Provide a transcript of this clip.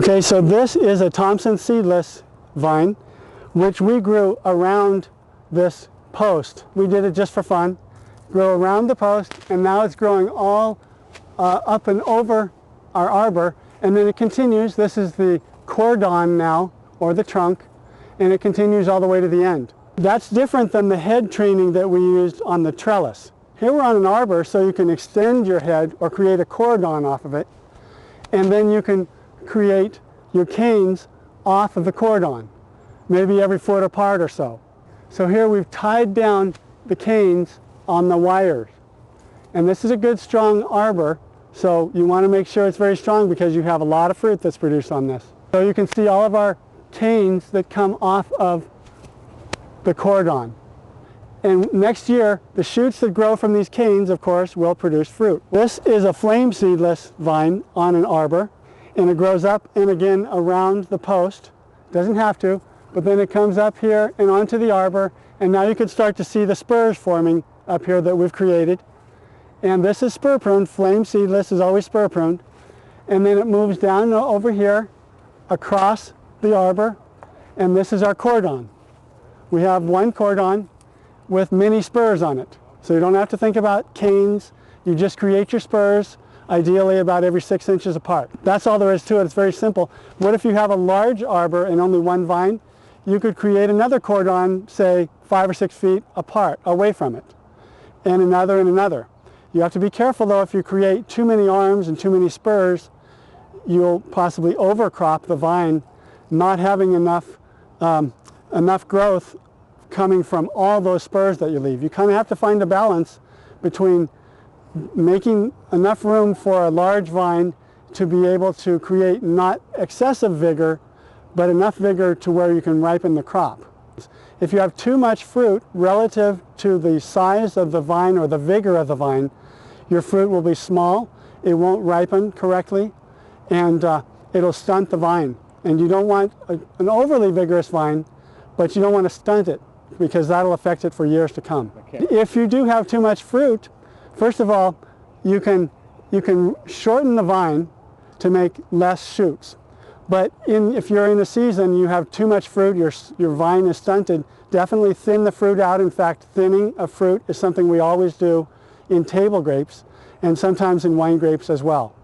Okay, so this is a Thompson seedless vine, which we grew around this post. We did it just for fun. Grew around the post, and now it's growing all up and over our arbor, and then it continues. This is the cordon now, or the trunk, and it continues all the way to the end. That's different than the head training that we used on the trellis. Here we're on an arbor, so you can extend your head or create a cordon off of it, and then you can create your canes off of the cordon, maybe every foot apart or so. So here we've tied down the canes on the wires. And this is a good strong arbor, so you want to make sure it's very strong because you have a lot of fruit that's produced on this. So you can see all of our canes that come off of the cordon. And next year, the shoots that grow from these canes, of course, will produce fruit. This is a flame seedless vine on an arbor, and it grows up and again around the post. Doesn't have to, but then it comes up here and onto the arbor, and now you can start to see the spurs forming up here that we've created. And this is spur pruned. Flame seedless is always spur pruned. And then it moves down over here across the arbor, and this is our cordon. We have one cordon with many spurs on it. So you don't have to think about canes. You just create your spurs, ideally about every 6 inches apart. That's all there is to it. It's very simple. What if you have a large arbor and only one vine? You could create another cordon, say 5 or 6 feet apart, away from it, and another and another. You have to be careful though, if you create too many arms and too many spurs, you'll possibly overcrop the vine, not having enough growth coming from all those spurs that you leave. You kind of have to find a balance between making enough room for a large vine to be able to create not excessive vigor, but enough vigor to where you can ripen the crop. If you have too much fruit relative to the size of the vine or the vigor of the vine, your fruit will be small, it won't ripen correctly, and it'll stunt the vine. And you don't want an overly vigorous vine, but you don't want to stunt it, because that'll affect it for years to come. Okay. If you do have too much fruit, first of all, you can shorten the vine to make less shoots. But if you're in a season, you have too much fruit, your vine is stunted, definitely thin the fruit out. In fact, thinning of fruit is something we always do in table grapes and sometimes in wine grapes as well.